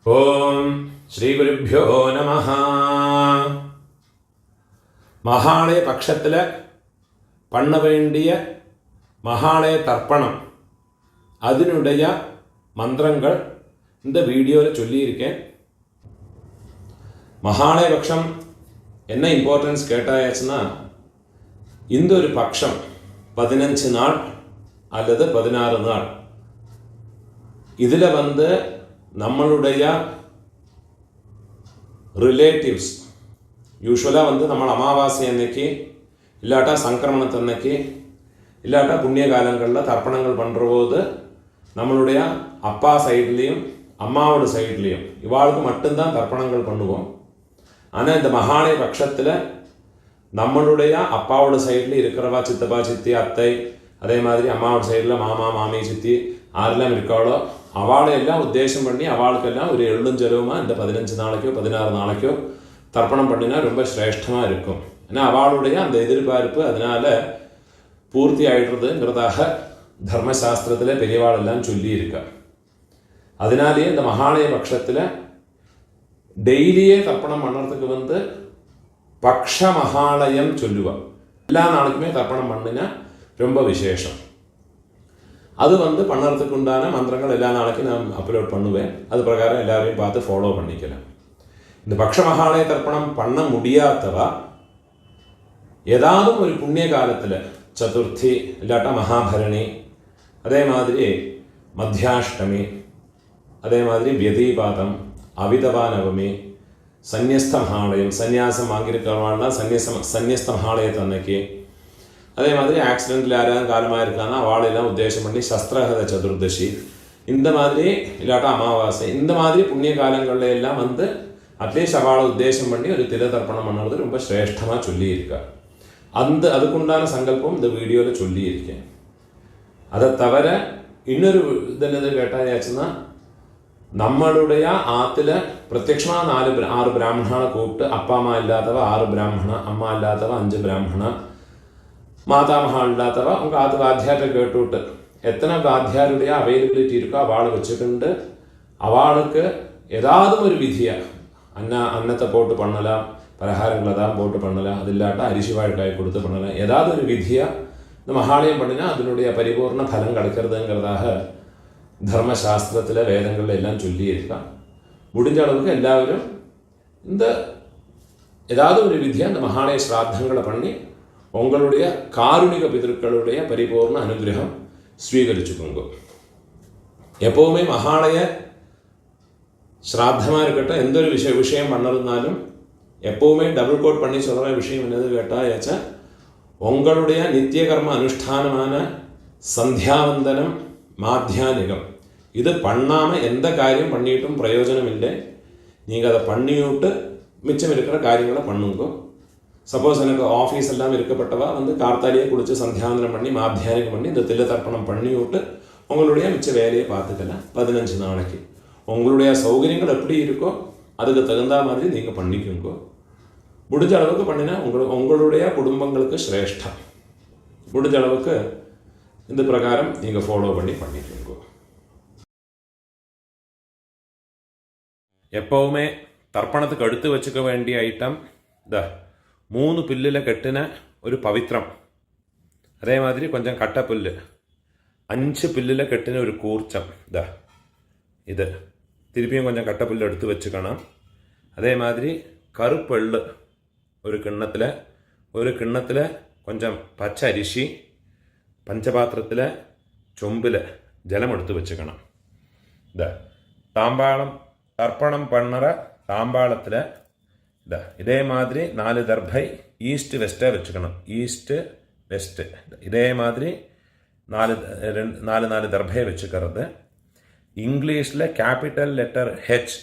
ஓம் ஸ்ரீ குருப்யோ நமஹ. மகாலய பட்சத்தில் பண்ண வேண்டிய மகாலய தர்ப்பணம் அதனுடைய மந்திரங்கள் இந்த வீடியோவில் சொல்லியிருக்கேன். மகாலய பட்சம் என்ன இம்பார்ட்டன்ஸ் கேட்டாச்சுன்னா, இந்த ஒரு பட்சம் 15 நாள் அல்லது 16 நாள் இதில் நம்மளுடைய ரிலேட்டிவ்ஸ் யூஸ்வலாக நம்ம அமாவாசை அன்னைக்கு இல்லாட்டா சங்கிரமணத்தன்னைக்கு இல்லாட்டா புண்ணிய காலங்களில் தர்ப்பணங்கள் பண்ணுற போது நம்மளுடைய அப்பா சைட்லேயும் அம்மாவோட சைட்லேயும் இவாளுக்கு மட்டும்தான் தர்ப்பணங்கள் பண்ணுவோம். ஆனால் இந்த மகாலய பட்சத்தில் நம்மளுடைய அப்பாவோட சைடில் இருக்கிறவா சித்தப்பா சித்தி அத்தை, அதே மாதிரி அம்மாவோட சைடில் மாமா மாமி சித்தி யாரெல்லாம் இருக்காளோ அவளை எல்லாம் உத்தேசம் பண்ணி அவளுக்கெல்லாம் ஒரு எள்ளுஞ்செலவுமாக இந்த 15 நாளைக்கோ 16 நாளைக்கோ தர்ப்பணம் பண்ணினா ரொம்ப சிரேஷ்டமாக இருக்கும். ஏன்னா அவளுடைய அந்த எதிர்பார்ப்பு அதனால் பூர்த்தி ஆகிடுறதுங்கிறதாக தர்மசாஸ்திரத்தில் பெரியவாளெல்லாம் சொல்லியிருக்கா. அதனாலேயே இந்த மகாலய பட்சத்தில் டெய்லியே தர்ப்பணம் பண்ணுறதுக்கு பக்ஷ மகாலயம் சொல்லுவாள். எல்லா நாளைக்குமே தர்ப்பணம் பண்ணினா ரொம்ப விசேஷம். அது பண்ணுறதுக்கு உண்டான மந்திரங்கள் எல்லா நாளைக்கும் நான் அப்லோட் பண்ணுவேன். அது பிரகாரம் எல்லாரையும் பார்த்து ஃபாலோ பண்ணிக்கலாம். இந்த பக்ஷ மகாலய தர்ப்பணம் பண்ண முடியாதவா ஏதாவது ஒரு புண்ணிய காலத்தில் சதுர்த்தி இல்லாட்டா மகாபரணி, அதே மாதிரி மத்தியாஷ்டமி, அதே மாதிரி வியதீபாதம், அவிதவா நவமி, சந்நியஸ்த மகாலயம் சந்நியாசம் வாங்கியிருக்கிறவாள்னா சந்நியஸ்த மகாலயத்தை அன்னைக்கு, அதே மாதிரி ஆக்சிடென்ட்டில் யாராவது காலமாக இருக்காங்கன்னா அவளையெல்லாம் உத்தேசம் பண்ணி சஸ்திரஹத சதுர்தசி, இந்த மாதிரி இல்லாட்டா அமாவாசை, இந்த மாதிரி புண்ணிய காலங்கள்ல எல்லாம் அட்லீஸ்ட் அவளை உத்தேசம் பண்ணி ஒரு தில தர்ப்பணம் பண்ணுறது ரொம்ப சிரேஷ்டமாக சொல்லியிருக்கா. அதுக்குண்டான சங்கல்பம் இந்த வீடியோவில் சொல்லியிருக்கேன். அதை தவிர இன்னொரு என்னது கேட்டாயாச்சுன்னா, நம்மளுடைய ஆற்றுல பிரத்யட்சமாக 6 பிராமணனை கூப்பிட்டு அப்பா அம்மா இல்லாதவ 6 பிராமணா, அம்மா இல்லாதவ 5 பிராமணா, மாதாமகா இல்லாதவ உங்கள் ஆற்று வாத்தியார்கிட்ட கேட்டுவிட்டு எத்தனை வாத்தியாருடைய அவைலபிலிட்டி இருக்கோ அவளை வச்சுக்கிண்டு அவளுக்கு ஏதாவது ஒரு விதியாக அன்னத்தை போட்டு பண்ணலாம், பலகாரங்களை தான் போட்டு பண்ணலாம், அது இல்லாட்டா அரிசி வாழ்க்காய் கொடுத்து பண்ணலாம், ஏதாவது ஒரு விதியாக இந்த மகாலயம் பண்ணினா அதனுடைய பரிபூர்ண பலம் கிடைக்கிறதுங்கிறதாக தர்மசாஸ்திரத்தில் வேதங்களில் எல்லாம் சொல்லியிருக்கான். முடிஞ்ச அளவுக்கு எல்லாரும் இந்த ஏதாவது ஒரு விதியாக இந்த மகாலய ஸ்ராத்தங்களை பண்ணி உங்களுடைய காருணிக பிதர்களுடைய பரிபூர்ண அனுகிரகம் ஸ்வீகரிச்சுக்கோங்க. எப்போவுமே மகாலய ஸ்ராத்தமாக இருக்கட்டும், எந்த ஒரு விஷயம் பண்ணறதுனாலும் எப்போவுமே டபுள் கோட் பண்ணி சொல்கிற விஷயம் என்னது கேட்டாயாச்சா, உங்களுடைய நித்திய கர்ம அனுஷ்டானமான சந்தியாவந்தனம் மாத்தியானிகம் இது பண்ணாமல் எந்த காரியம் பண்ணிட்டும் பிரயோஜனம் இல்லை. நீங்கள் அதை பண்ணிவிட்டு மிச்சம் இருக்கிற காரியங்களை பண்ணுங்க. சப்போஸ் எனக்கு ஆஃபீஸ் எல்லாம் இருக்கப்பட்டவா கார்த்தாலியே குளித்து சந்தியாவந்தனம் பண்ணி மாத்தியானிகம் பண்ணி இந்த தில்ல தர்ப்பணம் பண்ணி விட்டு உங்களுடைய மிச்ச வேலையை பார்த்துக்கலாம். 15 நாளைக்கு உங்களுடைய சௌகரியங்கள் எப்படி இருக்கோ அதுக்கு தகுந்த மாதிரி நீங்கள் பண்ணிக்கோங்க. முடிஞ்ச அளவுக்கு பண்ணினா உங்களுடைய குடும்பங்களுக்கு சிரேஷ்டம். முடிஞ்ச அளவுக்கு இந்த பிரகாரம் நீங்கள் ஃபாலோ பண்ணிக்கோங்க. எப்போவுமே தர்ப்பணத்துக்கு எடுத்து வச்சுக்க வேண்டிய ஐட்டம் 3 புல்லில் கட்டின ஒரு பவித்ரம், அதே மாதிரி கொஞ்சம் கட்டப்புல், 5 புல்லில் கட்டின ஒரு கூர்ச்சம், இது திருப்பியும் கொஞ்சம் கட்டப்புல் எடுத்து வச்சுக்கணும். அதே மாதிரி கருப்பெள்ளு ஒரு கிண்ணத்தில் கொஞ்சம் பச்சை அரிசி, பஞ்சபாத்திரத்தில் சொம்பில் ஜலம் எடுத்து வச்சுக்கணும். தாம்பாளம் தர்ப்பணம் பண்ணுற தாம்பாளத்தில் இதே மாதிரி 4 தர்பை ஈஸ்ட் வெஸ்ட்டாக வச்சுக்கணும். ஈஸ்ட்டு வெஸ்ட்டு இதே மாதிரி 4 தர்பையை வச்சுக்கிறது. இங்கிலீஷில் கேபிட்டல் லெட்டர் ஹெச்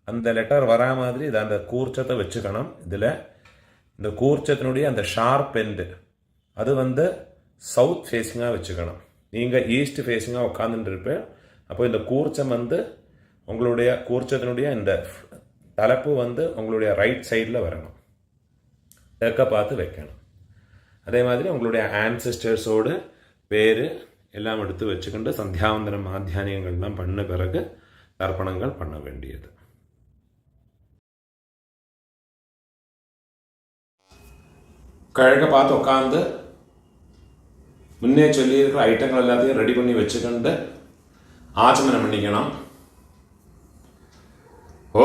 அந்த லெட்டர் வரா மாதிரி அந்த கூர்ச்சத்தை வச்சுக்கணும். இதில் இந்த கூர்ச்சத்தினுடைய அந்த ஷார்ப் எண்டு அது சவுத் ஃபேஸிங்காக வச்சுக்கணும். நீங்கள் ஈஸ்ட் ஃபேஸிங்காக உட்காந்துட்டு இருப்பேன். அப்போ இந்த கூர்ச்சம் உங்களுடைய கூர்ச்சத்தினுடைய இந்த தலைப்பு உங்களுடைய ரைட் சைடில் வரணும், தெற்க பார்த்து வைக்கணும். அதே மாதிரி உங்களுடைய ஆன்செஸ்டர்ஸோடு பேர் எல்லாம் எடுத்து வச்சுக்கிண்டு சந்தியாவந்தனம் மாத்தியானியங்கள்லாம் பண்ண பிறகு தர்ப்பணங்கள் பண்ண வேண்டியது. கிழக்க பார்த்து உட்காந்து முன்னே சொல்லியிருக்கிற ஐட்டங்கள் எல்லாத்தையும் ரெடி பண்ணி வச்சுக்கிண்டு ஆச்சமனம் பண்ணிக்கணும்.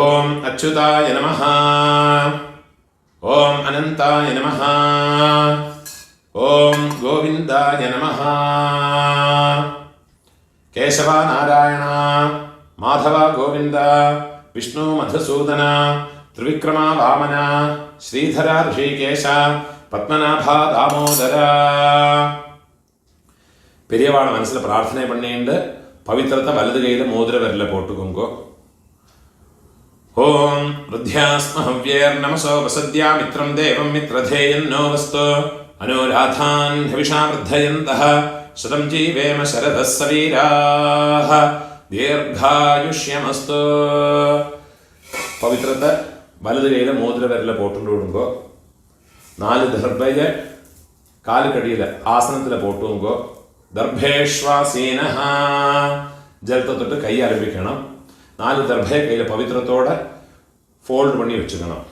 ஓம் அச்சுதாய நமஹ, ஓம் அனந்தாய நமஹ, ஓம் கோவிந்தாய நமஹ. கேசவ நாராயண மாதவ கோவிந்த விஷ்ணு மதுசூதன த்ரிவிக்ரம வாமன ஸ்ரீதர ரிஷிகேஷ பத்மநாப தாமோதர. பெரியவாளை மனசில் பிரார்த்தனை பண்ணிண்டு பவித்திரத்தை வலது கையில் மோதிர விரல போட்டுக்கோங்கோ. ஓம் ருத்யாஸ்மஹவ்யேர் நமசோ வசத்யா மித்ரம் தேவம் மித்ரதேயன்னோ வஸ்து அனுராதான் ஹவிஷா வர்தயந்தः சதம் ஜீவேம சரதः சவீராः தீர்காயுஷ்யமஸ்து. பவித்திரத்தை வலது கையில் மோதிர விரல போட்டு விடுங்கோ. 4 தர்பையை காலுக்கடியில் ஆசனத்தில் போட்டுங்கோ. தர்பேஷ்வாசீனஹ, ஜலத்தை தொட்டு கை ஆரம்பிக்கணும். 4 தர்பையை கையில் பவித்திரத்தோட ஃபோல்டு பண்ணி வச்சுக்கணும்.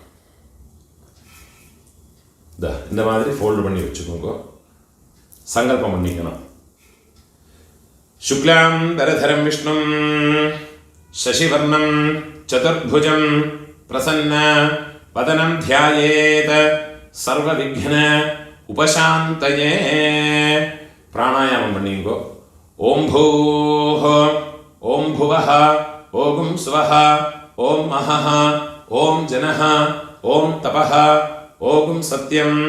இந்த மாதிரி ஃபோல்டு பண்ணி வச்சுக்கோங்க. சங்கல்பம் பண்ணிக்கணும். சுக்லாம் தரதரம் விஷ்ணும் சசிவர்ணம் சதுர்புஜம் பிரசன்ன வதனம் தியாயேத் சர்வ விக்ன உபசாந்தயே. பிராணாயாமம் பண்ணிங்கோ. ஓம் பூஹ, ஓம் புவஹ, ஓம் ஸ்வஹ, ஓம் மஹஹ, ஓம் ஜனஹ, ஓம் தபஹ, ஓம் சத்யம்,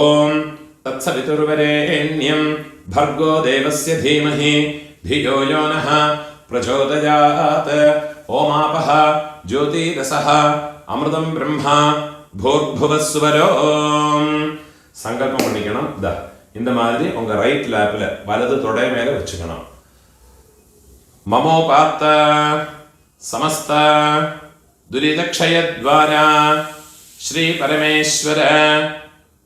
ஓம் தத்சவிதுர்வரேண்யம் भर्गो देवस्य धीमहि धियो यो नः प्रचोदयात्. ओमापः ज्योतिरसः अमृतं ब्रह्मा भूर्भुवस्वरो. சங்கல்பம் பண்ணிக்கணும். இந்த மாதிரி உங்க ரைட் லேப்ல வலது தொடை மேல வச்சுக்கணும். மமோபாத்த சமஸ்த துரிதக்ஷயத்வாரா ஸ்ரீ பரமேஸ்வர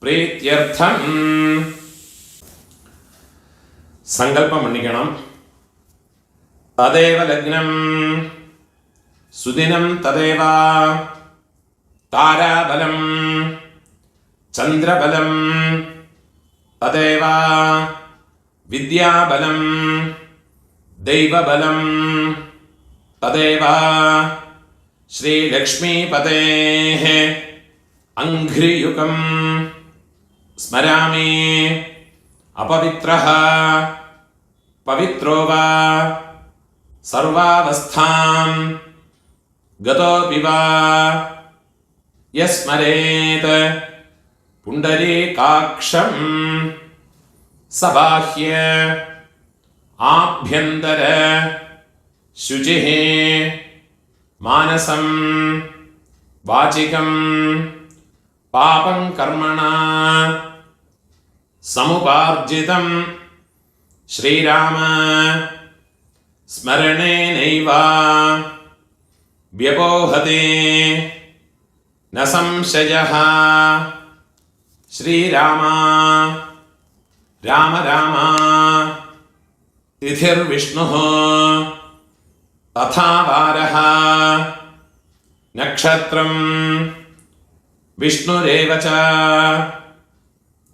பிரீத்யர்த்தம் சங்கல்பம் பண்ணிக்கணும். ததேவ லக்னம் சுதினம் ததேவ தாராபலம் சந்திரபலம் ததேவ வித்யாபலம் தெய்வபலம் ததேவ ஸ்ரீலக்ஷ்மீபதேः அங்க்ரியுகம் ஸ்மராமி. अपवित्रः पवित्रो वा सर्वावस्थां गतोऽपि वा यस्मरेत् पुण्डरीकाक्षं स बाह्य आभ्यन्तर शुचिः मानसं वाचिकं पापं कर्मणा समुपार्जितं श्रीराम स्मरणेनैव व्यपोहते न संशयः. श्रीराम राम राम तिथिर्विष्णुः तथा वारः नक्षत्रं विष्णुरेव च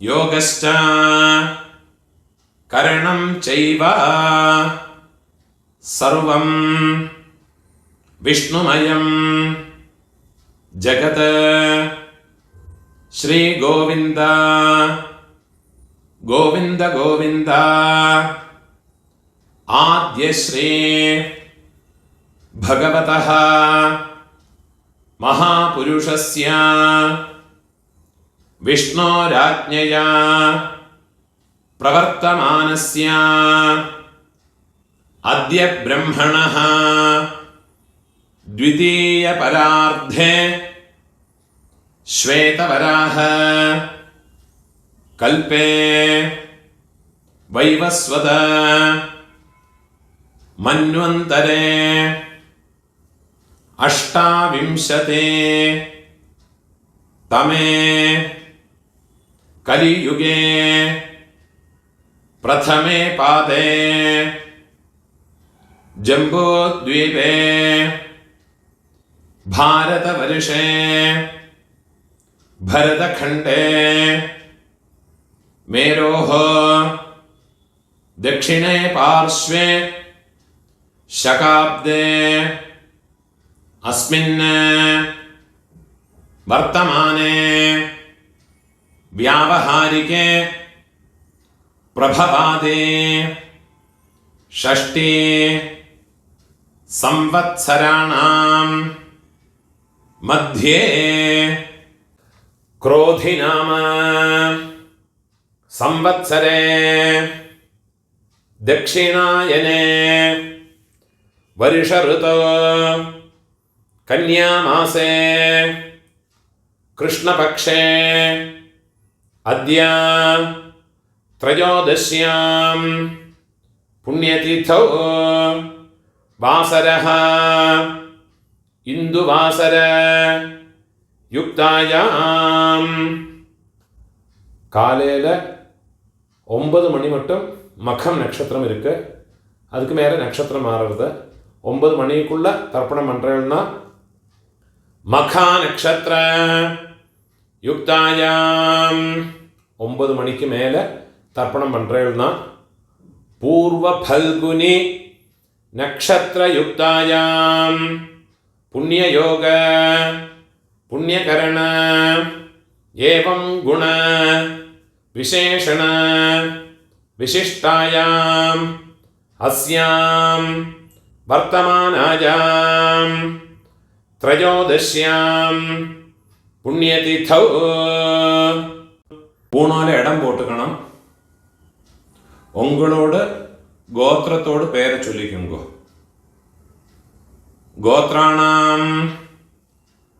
योगश्च करणं चैव सर्वं विष्णुमयं जगत्. श्री गोविंद गोविंद गोविंद आद्य श्री भगवतः महापुरुषस्य विष्णोराज्ञया प्रवर्तमानस्य अद्य ब्रह्मणः द्वितीय परार्धे श्वेतवराह कल्पे वैवस्वत मन्वन्तरे अष्टाविंशते तमे कलियुगे प्रथमे पादे जम्बूद्वीपे भारतवर्षे भरतखण्डे मेरोः दक्षिणे पार्श्वे शकाब्दे अस्मिन् वर्तमाने व्यावहारिके प्रभवादे षष्ठी संवत्सराणां मध्ये क्रोधि नाम संवत्सरे दक्षिणायने वर्ष ऋतौ कन्यामासे कृष्णपक्षे अद्य त्रयोदश्यां पुण्यतिथौ वासरः इन्दुवासर युक्तायां காலையில் 9 மணி மட்டும் மகம் நட்சத்திரம் இருக்கு. அதுக்கு மேலே நட்சத்திரம் மாறுறது. 9 மணிக்குள்ள தர்ப்பணம் பண்ணுறேன்னா மகா நட்சத்திர யுக்தாயாம் 9 மணிக்கு மேலே தர்ப்பணம் பண்ணுறேன்னா பூர்வ பல்குனி நக்ஷத்திர யுக்தாயாம் புண்ணியயோக புண்ணியகரண ஏவம் குண விசேஷண விசிஷ்டாயாம் அஸ்யாம் வர்த்தமானாயாம் த்ரயோதஷ்யாம் புண்ணியதிதௌ பூணால இடம் போட்டுக்கணும். உங்களோட கோத்திரத்தோடு பேரை சொல்லிக்குங்க. கோத்ராணாம்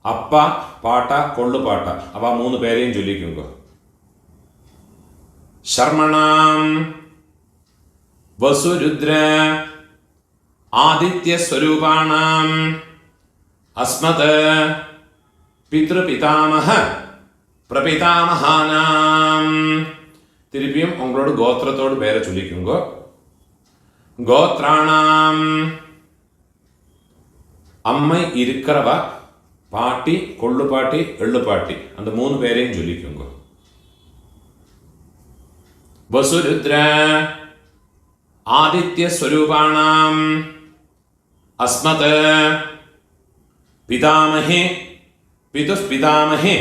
அப்பா பாட்டா கொள்ளு பாட்டா அவ 3 பேரையும் சொல்லிக்குங்க. ശർമ്മണാം വസുരുദ്ര ആദിത്യസ്വരൂപാണാം അസ്മത് പിതൃപിതാമഹ പ്രപിതാമഹാനാം. திருப்பியும் உங்களோட கோத்திரத்தோடு பேரை சொல்லிக்குங்க. கோத்ராணாம் அம்மை இருக்கிறவ பாட்டி கொள்ளு பாட்டி எள்ளு பாட்டி அந்த 3 பேரையும் சொல்லிக்குங்க. वसुरुद्र आदित्य स्वरूपाणाम अस्मत् पितामहे पितुः पितामहे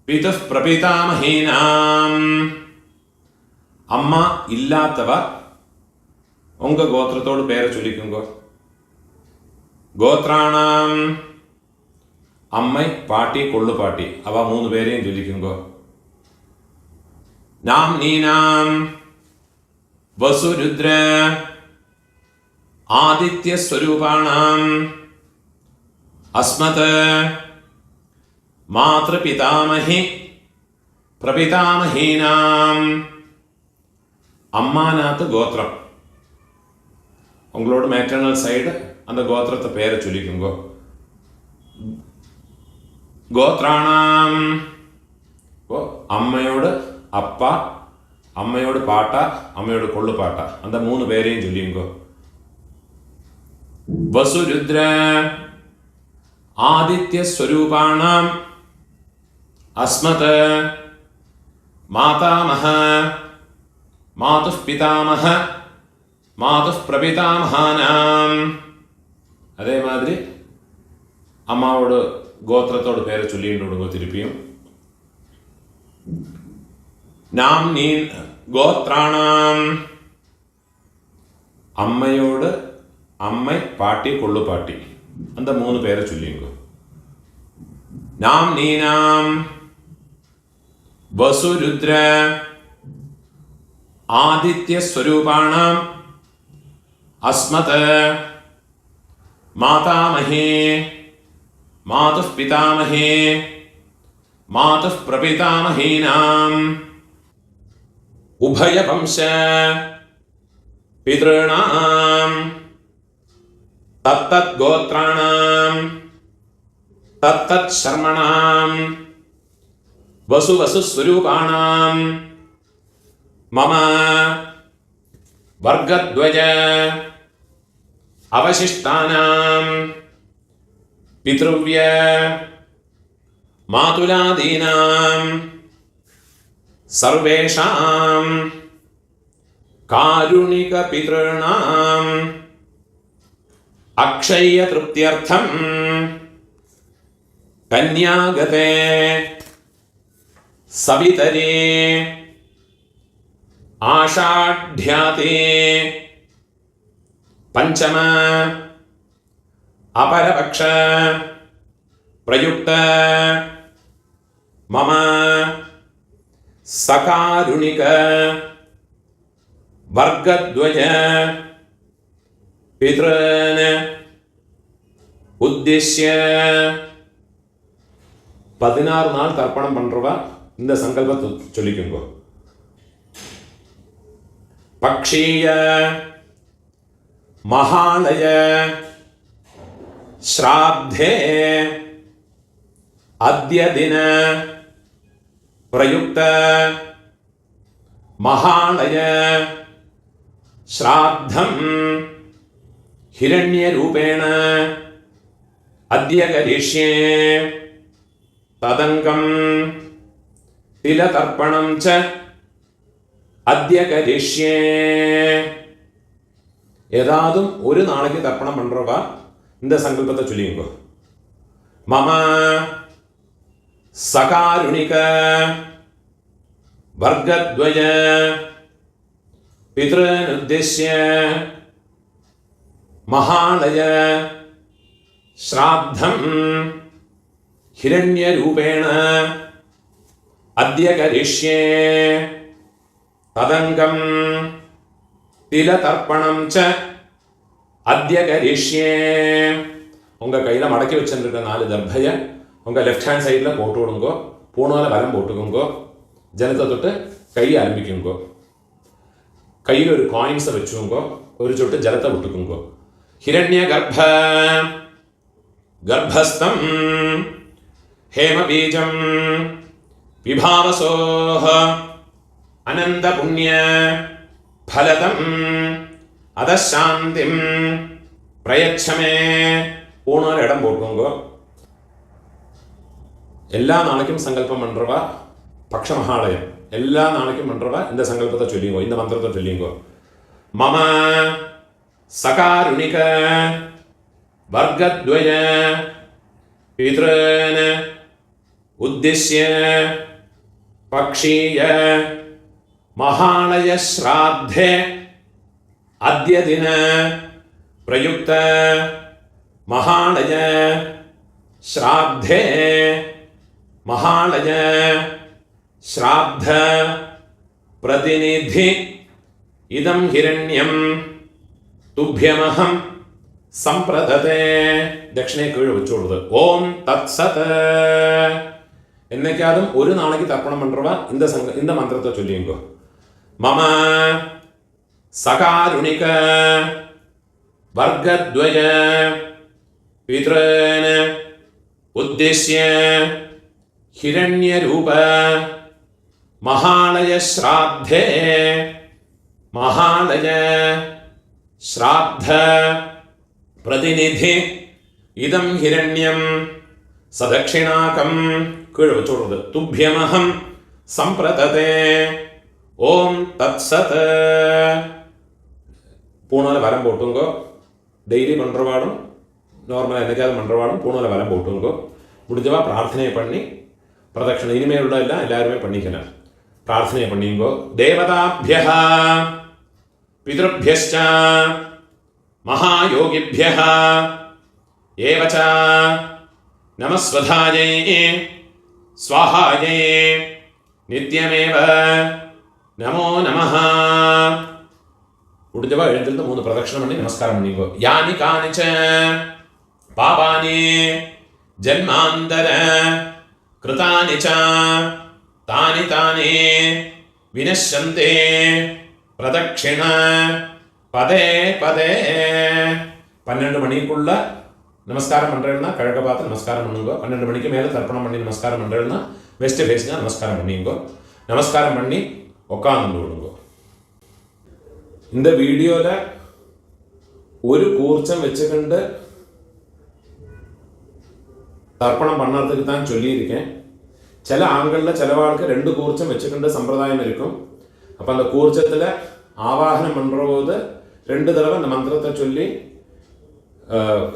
पितुः प्रपितामहेनाम. अम्मा इल्लातव उंग गोत्रतोड़ पेर चोल्लिक्कुंगो. गोत्राणाम अम्मै पाटी कोल्लु पाटी अव 3 പേരെയും ചൊല്ലിക്കുंगो. नाम्नीनां वसुरुद्र आदित्यस्वरूपाणाम् अस्मत् मातृपितामहे प्रपितामहीनाम्. அம்மாநாத்து கோத்திரம் உங்களோட மேட்டர்னல் சைடு அந்த கோத்திரத்தை பேரை சொல்லிக்குங்க. கோத்ராணாம் അമ്മയോട് അപ്പ അമ്മയോട് പാട്ട അമ്മയോട് കൊള്ളു പാട്ട அந்த 3 പേരെയും ചൊല്ലിയുങ്കോ. വസുരുദ്ര ആദിത്യ സ്വരൂപാണാം അസ്മത് മാതാമഹ മാതുഃ പിതാമഹ മാതുഃ പ്രപിതാമഹാനാം. അതേ മാതിരി അമ്മാവോട് ഗോത്രത്തോട് പേരെ ചൊല്ലിയിട്ടുണ്ടോ തിരുപ്പിയും. നാംനീൻ ഗോത്രാണാം അമ്മയോട് അമ്മ പാട്ടി കൊള്ളു പാട്ടി அந்த 3 പേരെ ചൊല്ലിയുങ്കോ. നാംനീനാം വസുരുദ്ര ആദിത്യ സ്വരൂപാണാം അസ്മത് മാതാമഹേ മാതുഃ പിതാമഹേ മാതുഃ പ്രപിതാമഹീനാം. ഉഭയവംശ പിതॄണാം തത്തത് ഗോത്രാണാം തത്തത് ശർമ്മണാം വസുവസുസ്വരൂപാണാം മമ വർഗദ്വയ അവശിഷ്ടാനാം പിതൃവ്യ മാതുലാദീനാം സർവേഷാം കാരുണിക പിതॄണാം അക്ഷയ തൃപ്ത്യർത്ഥം കന്യാഗതേ സവിതരേ ആഷാഢ്യാതേ പഞ്ചമ അപരപക്ഷ പ്രയുക്ത മമ സകാരുണിക വർഗദ്വയ പിതॄൻ ഉദ്ദേശ്യ 16 நாள் தர்ப்பணம் பண்றவ இந்த சங்கல்பத்தை சொல்லிக்குங்க. பக்ஷீய மகாலய ஸ்ராத்தே அத்ய தின பிரயுக்த மகாலய ஸ்ராத்தம் ஹிரண்ய ரூபேண அத்ய கரிஷ்யே ததங்கம் திலதர்ப்பணம் ச அத்ய கரிஷ்யே. ஏதாதும் ஒரு நாளைக்கு தர்ப்பணம் பண்றவா இந்த சங்கல்பத்தை சொல்லிங்க. மம சகாருணிக வர்கத்வய பித்ருன் உத்தேஷ்ய மகாலய ஸ்ராத்தம் ஹிரண்ய ரூபேண அத்ய கரிஷ்யே ததங்கம் திலதர்ப்பணம் ச அத்ய கரிஷ்யே. உங்க கையில மடக்கி வச்சிருக்க 4 தர்பைய உங்க லெஃப்ட் ஹேண்ட் சைடில் போட்டு விடுங்கோ. பூணால வலம் போட்டுக்குங்கோ. ஜலத்தை தொட்டு கையை ஆரம்பிக்குங்கோ. கையில் ஒரு காயின்ஸை வச்சுக்கோங்கோ. ஒரு சொட்டு ஜலத்தை விட்டுக்குங்கோ. ஹிரண்ய கர்ப்பஸ்தம் ஹேமபீஜம் விபாவசோஹ அனந்த புண்ணிய ஃபலதம் அதசாந்திம் பிரயச்சமே. பூணால இடம் போட்டுக்கோங்கோ. எல்லா நாளைக்கும் சங்கல்பம் பண்றவா பக்ஷமஹாலயம் எல்லா நாளைக்கும் பண்றவா இந்த சங்கல்பத்தை சொல்லிங்கோ. இந்த மந்திரத்தை சொல்லிங்கோ. மம சகாருணிக வர்கத்வய பித்ருன் உத்தேஷ்ய பக்ஷீய மகாலய ஸ்ராத்தே அத்ய தின பிரயுக்த மகாலய ஸ்ராத்தே மகாலய ஸ்ராத்த பிரதிநிதி இதம் ஹிரண்யம் துப்யமஹம் சம்பிரததே. தட்சிணை கீழே வச்சு விடுறது. ஓம் தத் சத். என்னைக்காவது ஒரு நாளைக்கு தர்ப்பணம் பண்றவா இந்த மந்திரத்தை சொல்லிங்கோ. மம சகாருணிக வர்கத்வய பித்ருன் உத்தேஷ்ய ஹிரண்ய ரூப மகாலய ஸ்ராத்தே மகாலய ஸ்ராத்த பிரதிநிதி இதம் ஹிரண்யம் சதக்ஷிணாகம் கீழே வச்சு விடுறது. துப்யமஹம் சம்பிரததே. ஓம் தத் சத். பூணால வரம் போட்டுங்கோ. டெய்லி பண்றவாடும் நார்மலாக என்னைக்காவது பண்றவாடும் பூணால வரம் போட்டுங்கோ. முடிஞ்சவா பிரார்த்தனையை பண்ணி பிரதட்சணை இனிமேல் உள்ள எல்லாம் எல்லாருமே பண்ணிக்கலாம். பிரார்த்தனையை பண்ணிங்கோ. தேவதாபியः பிதృभ्यश्च மகாயோகிभ्यः ஏவச்ச நமஸ்வதாயை ஸ்வாஹாயை நித்யமேவ நமோ நமः. முடிஞ்சவா எழுந்திருந்து 3 பிரதட்சணம் பண்ணி நமஸ்காரம் பண்ணிங்கோ. யானி கானிச்ச பாபானி ஜன்மாந்தர கிருதானி ச தானி தானி வினஷ்யந்தே பிரதட்சிண பதே பதே. 12 மணிக்குள்ள நமஸ்காரம் பண்றேன்னா கிழக்க பார்த்து நமஸ்காரம் பண்ணுங்க. 12 மணிக்கு மேலே தர்ப்பணம் பண்ணி நமஸ்காரம் பண்றேன்னா வெஸ்ட் ஃபேஸ்னா நமஸ்காரம் பண்ணிங்கோ. நமஸ்காரம் பண்ணி உட்காந்து விடுங்க. இந்த வீடியோவில் ஒரு கூர்ச்சம் வச்சுக்கிண்டு தர்ப்பணம் பண்ணறதுக்கு தான் சொல்லியிருக்கேன். சில ஆண்களில் சிலவாளுக்கு 2 கூர்ச்சம் வச்சுக்கிண்டு சம்பிரதாயம் இருக்கும். அப்போ அந்த கூர்ச்சத்தில் ஆவாகனம் பண்ணுற போது 2 தடவை அந்த மந்திரத்தை சொல்லி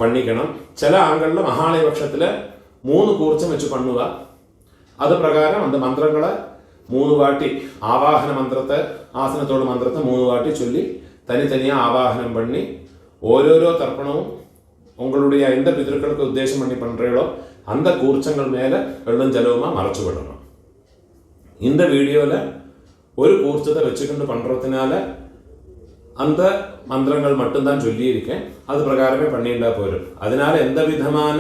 பண்ணிக்கணும். சில ஆண்களில் மகாலய பட்சத்தில் 3 கூர்ச்சம் வச்சு பண்ணுவா. அது பிரகாரம் அந்த மந்திரங்களை 3 வாட்டி ஆவாகன மந்திரத்தை ஆசனத்தோட மந்திரத்தை 3 வாட்டி சொல்லி தனித்தனியாக ஆவாகனம் பண்ணி ஓரோரோ தர்ப்பணமும் உங்களுடைய எந்த பிதர்களுக்கு உத்தேசம் பண்ணி பண்ணுறீங்களோ அந்த கூர்ச்சங்கள் மேலே வெள்ளம் ஜலவுமாக மறைச்சு விடணும். இந்த வீடியோவில் ஒரு கூர்ச்சத்தை வச்சுக்கிண்டு பண்ணுறதுனால அந்த மந்திரங்கள் மட்டும்தான் சொல்லியிருக்கேன். அது பிரகாரமே பண்ணிட்டா போயிடும். அதனால எந்த விதமான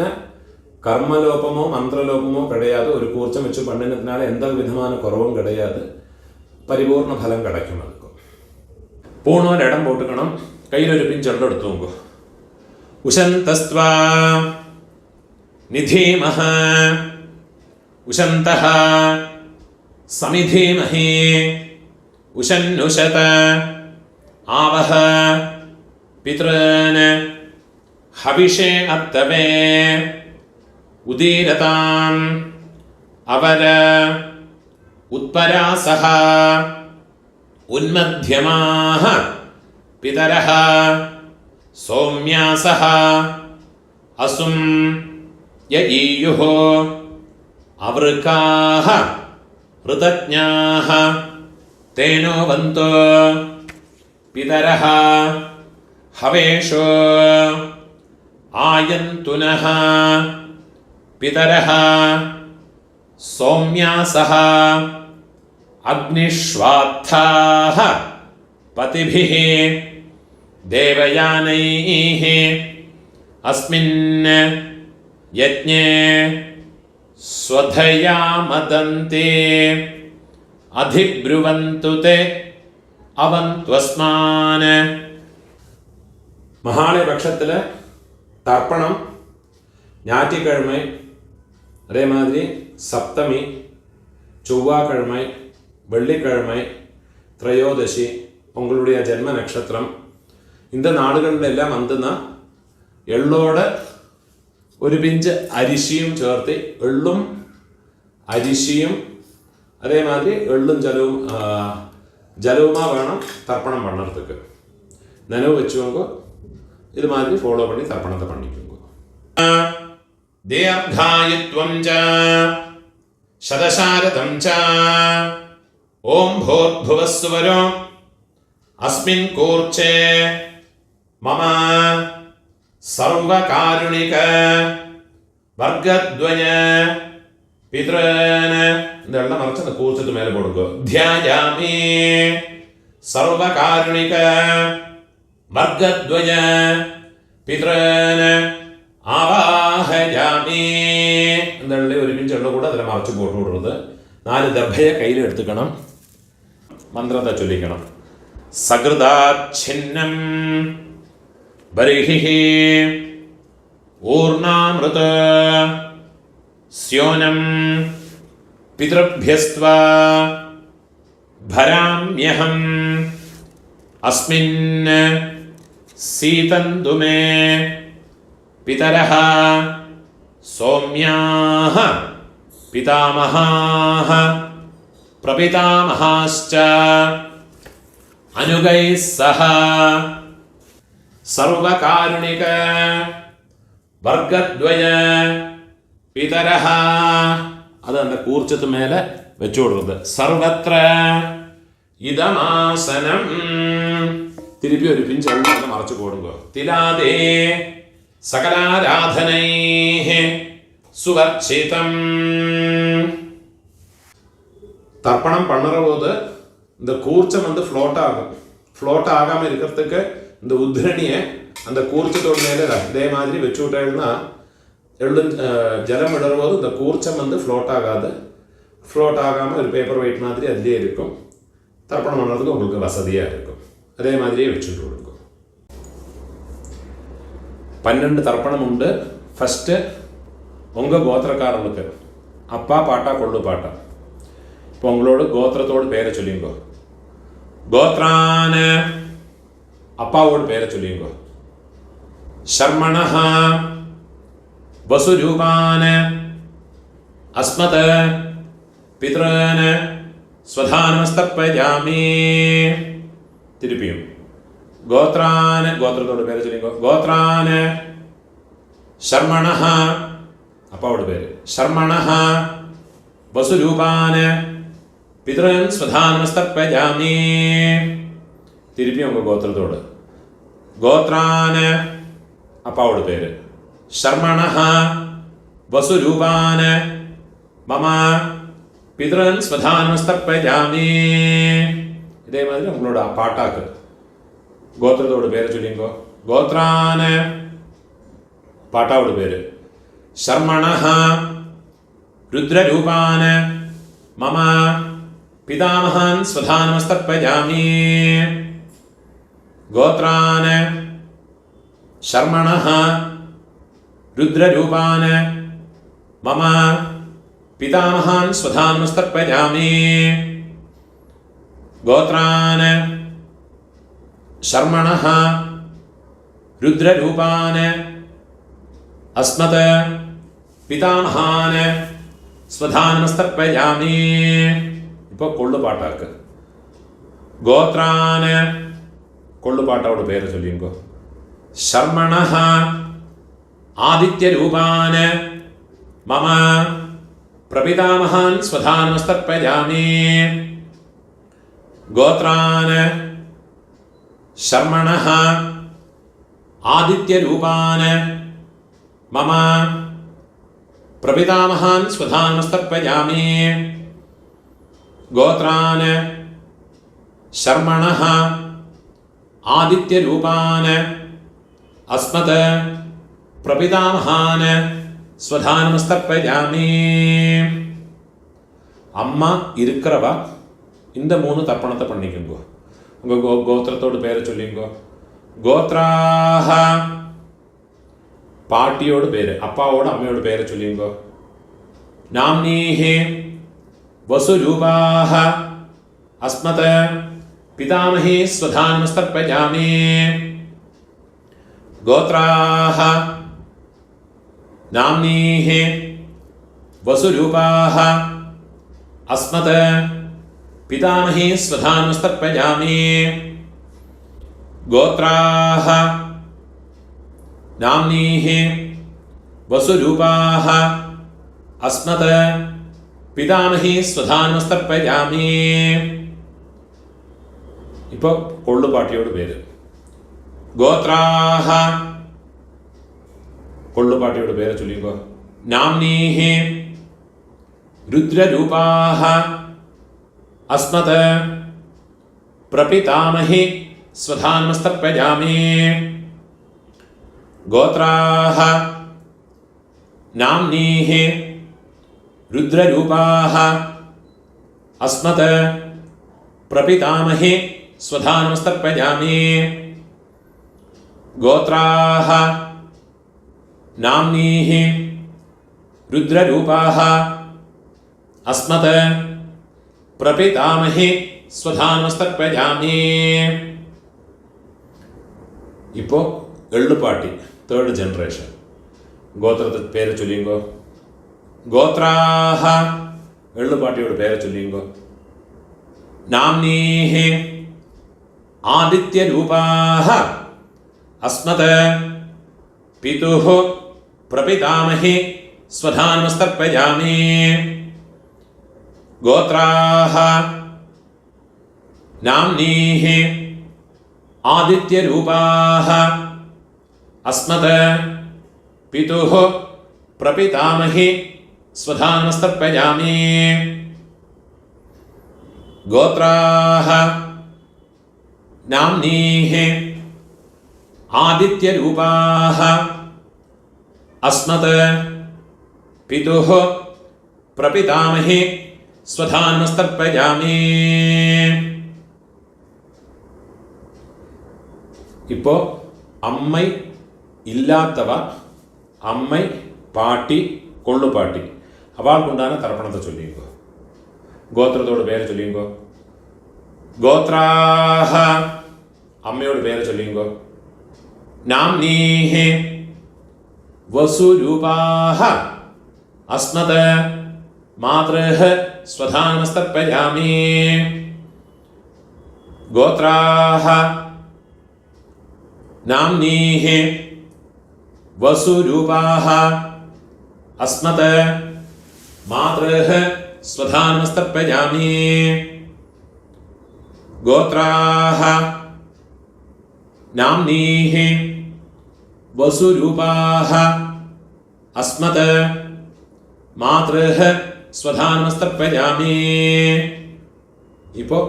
கர்மலோபமோ மந்திரலோபமோ கிடையாது. ஒரு கூர்ச்சம் வச்சு பண்ணினதுனால எந்த விதமான குறவும் கிடையாது. பரிபூர்ண பலம் கிடைக்கும். அதுக்கும் பூணூர் இடம் போட்டுக்கணும். கையில் ஒரு பிஞ்சொல்ல எடுத்துங்க. உஷந்தஸ்த்வா நிதீமஹ உஷந்தஹ சமிதீமஹி உஷன்னுஷத ஆவஹ பித்ரன் ஹவிஷே அத்தவே உதீரதாம் அவர உத்பராசஹ உன்மத்யமாஹ பிதரஹ சௌம்யாசஹ அசும் யஈயுः அவருக்காஹ ருதஜ்ஞாஹ தேனோ வந்தோ பிதரஹ ஹவேஷோ ஆயந்துனஹ பிதரஹ சௌம்யாசஹ அக்னிஷ்வாத்தாஹ பதிபிஹ தேவயானைஹ அஸ்மின் யஜ்ஞே ஸ்வதயா மதந்தே அதிப்ருவந்து தே அவந்த்வஸ்மான். மகாலய பட்சத்தில் தர்ப்பணம் ஞாயிற்றுக்கிழமை, அதே மாதிரி சப்தமி, செவ்வாய்க்கிழமை, வெள்ளிக்கிழமை, திரையோதசி உங்களுடைய ஜென்ம நட்சத்திரம். இந்த നാളുകളിലെല്ലാം വന്നുന്ന എള്ളോട് ഒരു പിഞ്ച് അരിശിയും ചേർത്ത് എള്ളും അരിശിയും അതേമാതിരി എള്ളും ജലവുമാ വേണം തർപ്പണം പണ്ണறதுக்கு. നനവ് വെച്ചുകൊണ്ട് ഇത് മാതിരി ഫോളോ பண்ணி തർപ്പണത്തെ பண்ணிக்கோங்க. ദീർഘായുത്വം ച ശതശാരദം ച ഓം ഭൂർഭുവസ്സുവരോ അസ്മിൻ കൂർച്ചേ മമ സർവകാരുണിക വർഗദ്വയ പിതൃൻ. இந்த எல்லாம் மறைச்சு அந்த கூர்ச்சத்து மேலே போடுங்க. தியாயாமி സർവകാരുണിക വർഗദ്വയ പിതൃൻ ആവാഹയാമി. இந்த ഒരു പിഞ്ച് എണ്ണ കൂടെ അതിൽ മറച്ചു പോട്ട് വിടുന്നത്. 4 ദർഭയെ കയ്യിൽ എടുത്തുക്കണം. മന്ത്രത്തെ ചൊല്ലിക്കണം. സകൃതാച്ഛിന്നം ബർഹിഹി ഊർണാമൃത സ്യോനം പിതൃഭ്യസ്ത്വാ ഭരാമ്യഹം അസ്മിൻ സീതന്തു മേ പിതരഃ സൗമ്യാഃ പിതാമഹാഃ പ്രപിതാമഹാശ്ച അനുഗൈഃ സഹ സർവകാരുണിക വർഗദ്വയ പിതരഃ. അത് அந்த കൂർച്ചത്ത് മേലെ വെച്ചു കൊടുക്കുന്നത്. സർവത്ര ഇദമാസനം. തിരുപ്പി ഒരു പിഞ്ച് എണ്ണ മറച്ചു കൊടുക്കുക. തിലാദേ സകലാരാധനൈഃ സുവർച്ചിതം. தர்ப்பணம் பண்ணுற போது இந்த கூர்ச்சம் வந்து ஃப்ளோட் ஆகாமல் இருக்கிறதுக்கு இந்த உத்ரணியை அந்த கூர்ச்சத்தோட மேலே இதே மாதிரி வச்சு விட்டேன்னா ஜலம் விடுற போது இந்த கூர்ச்சம் வந்து ஃப்ளோட் ஆகாமல் ஒரு பேப்பர் வெயிட் மாதிரி அதுலேயே இருக்கும். தர்ப்பணம் பண்ணுறதுக்கு உங்களுக்கு வசதியாக இருக்கும். அதே மாதிரியே வச்சுட்டு கொடுக்கும். 12 தர்ப்பணம் உண்டு. ஃபஸ்ட்டு உங்கள் கோத்திரக்காரங்களுக்கு அப்பா பாட்டா கொள்ளு பாட்டா. இப்போ உங்களோட கோத்திரத்தோடு பேரை சொல்லிங்கோ. கோத்ரான அப்பாவோட பேரை சொல்லிங்கோ. ശർമ്മണഃ വസുരൂപാൻ അസ്മത് പിതॄൻ സ്വധാനമസ്തർപ്പയാമി. തിരുപ്പിയും ഗോത്രാൻ, ഗോത്രത്തോട് പേര് ചൊല്ലിക്കോ. ഗോത്രാൻ ശർമ്മണഃ, അപ്പാവോട് പേര് ശർമ്മണഃ വസുരൂപാൻ പിതॄൻ സ്വധാനമസ്തർപ്പയാമി. തിരുപ്പിയും ഗോത്രത്തോട് ഗോത്രാൻ, അപ്പാവോട് പേര് ശർമ്മണഃ വസുരൂപാൻ മമ പിതॄൻ സ്വധാനമസ്തർപ്പയാമി. ഇതേമാതിരി നമ്മളോട് ആ പാട്ടാക്ക്. ഗോത്രത്തോട് പേര് ചൊല്ലിക്കോ. ഗോത്രാൻ, പാട്ടാവോട് പേര് ശർമ്മണഃ രുദ്രരൂപാൻ മമ പിതാമഹാൻ സ്വധാനമസ്തർപ്പയാമി. ഗോത്രാൻ ശർമ്മണഃ രുദ്രരൂപാൻ മമ പിതാമഹാൻ സ്വധാനമസ്തർപ്പയാമി. ഗോത്രാൻ ശർമ്മണഃ രുദ്രരൂപാൻ അസ്മത് പിതാമഹാൻ സ്വധാനമസ്തർപ്പയാമി. ഇപ്പോൾ കൊള്ളുപാട്ടാക്ക്. ഗോത്രാൻ, കൊള്ളുപാട്ടോട് പേര് ചൊല്ലിക്കോ. ശർമ്മണഃ ആദിത്യരൂപാൻ മമ പ്രപിതാമഹാൻ സ്വധാനമസ്തർപ്പയാമി. ഗോത്രാൻ ശർമ്മണഃ ആദിത്യരൂപാൻ മമ പ്രപിതാമഹാൻ സ്വധാനമസ്തർപ്പയാമി. ഗോത്രാൻ ശർമ്മണഃ ആദിത്യരൂപാൻ അസ്മത് പ്രപിതാമഹാൻ സ്വധാനമസ്തർപ്പയാമി. അമ്മ இருக்கிறவா இந்த 3 தர்ப்பணத்தை பண்ணிக்கோங்க. உங்கள் கோத்திரத்தோடு பேரை சொல்லிங்கோ. கோத்ராஹ, பாட்டியோட பேர், அப்பாவோட அம்மையோட பேரை சொல்லிங்கோ. நாம்னீஹி வசுரூபாஹ அஸ்மத பிதாமஹி ஸ்வதானமஸ்தர்ப்பயாமி. கோத்ராஹ நாம்னீஹி வசுரூபாஹ அஸ்மத பிதாமஹி ஸ்வதானமஸ்தர்ப்பயாமி. கோத்ராஹ நாம்னீஹி வசுரூபாஹ அஸ்மத பிதாமஹி ஸ்வதானமஸ்தர்ப்பயாமி. இப்போ கொள்ளுப்பாட்டியோட பேரு கோத்ராஹ, கொள்ளுப்பாட்டியோட பேரை சொல்லிக்கோ. நாம்னீஹி ருத்ரரூபாஹ அஸ்மத பிரபிதாமஹி ஸ்வதானமஸ்தர்ப்பயாமி. கோத்ராஹ நாம்னீஹி ருத்ரரூபாஹ அஸ்மத பிரபிதாமஹி ஸ்வதானமஸ்தர்ப்பயாமி. கோத்ராஹ நாம்னீஹி ருத்ரரூபாஹ அஸ்மத பிரபிதாமஹி ஸ்வதானமஸ்தர்ப்பயாமி. இப்போ எள்ளுப்பாட்டி, 3rd ஜெனரேஷன். கோத்திரத்துக்கு பேரை சொல்லிங்கோ. கோத்ராஹ, எள்ளுப்பாட்டியோட பேரை சொல்லிங்கோ. நாம்னீஹி ஆதித்யரூபாஹ அஸ்மத பிதுஹ பிரபிதாமஹி ஸ்வதானமஸ்தர்ப்பயாமி. கோத்ராஹ நாம்னீஹி ஆதித்யரூபாஹ அஸ்மத பிதுஹ பிரபிதாமஹி ஸ்வதானமஸ்தர்ப்பயாமி. கோத்ராஹ நாம்னீஹி ஆதித்யரூபாஹ அஸ்மத பிதுஹ பிரபிதாமஹி ஸ்வதானமஸ்தர்ப்பயாமி. இப்போ அம்மை இல்லாதவ, அம்மை பாட்டி கொள்ளுப்பாட்டி அவளுக்கு உண்டான தர்ப்பணத்தை சொல்லிங்கோ. கோத்திரத்தோட பேரை சொல்லிங்கோ. கோத்ராஹ, அம்மையோட பேரை சொல்லிங்கோ. नाम्नीः वसुरूपाः अस्मत् मातृः स्वधानमस्तर्पयामि। गोत्राः नाम्नीः वसुरूपाः अस्मत् मातृः स्वधानमस्तर्पयामि। गोत्राः नाम्नीः वसुरूपाः अस्मत् मातृः स्वधानमस्तर्पयामि। ഇപ്പോൾ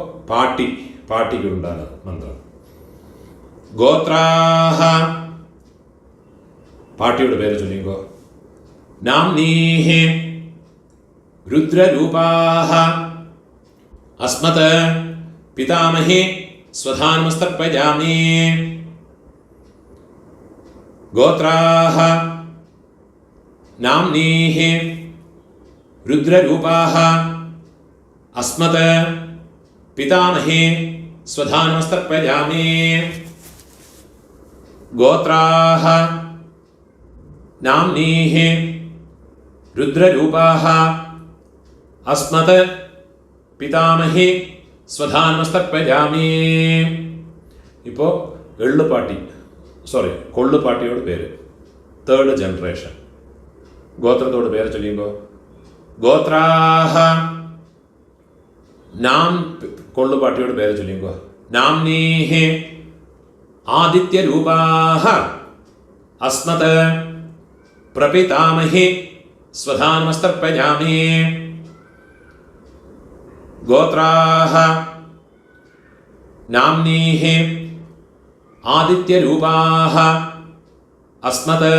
പാട്ടിക്കുണ്ടാണ് മന്ത്രം. ഗോത്രാഹ പാട്ടിയുടെ പേര് ചൊല്ലിക്കോ. നാംനീഃ രുദ്രരൂപാഹ അസ്മത് പിതാമഹി സ്വധാനമസ്തർപ്പയാമി. ഗോത്രാഹ നാംനീഃ രുദ്രരൂപാഹ അസ്മത് പിതാമഹി സ്വധാനമസ്തർപ്പയാമി. ഗോത്രാഹ നാംനീഃ രുദ്രരൂപാഹ അസ്മത് പിതാമഹി സ്വധാനമസ്തർപ്പയാമി. ഇപ്പോൾ കൊള്ളുപാട്ടിയോട് പേര്, തേർഡ് ജനറേഷൻ. ഗോത്രത്തോട് പേര് ചൊല്ലിയുമ്പോൾ ഗോത്രാഹ നാം കൊള്ളുപാട്ടിയോട് പേര് ചൊല്ലിയുമ്പോൾ നാംനീഃ ആദിത്യരൂപാഹ അസ്മത് പ്രപിതാമഹി സ്വധാനമസ്തർപ്പയാമി. ഗോത്രാഹ നാംനീഃ ആദിത്യരൂപാഹ അസ്മത്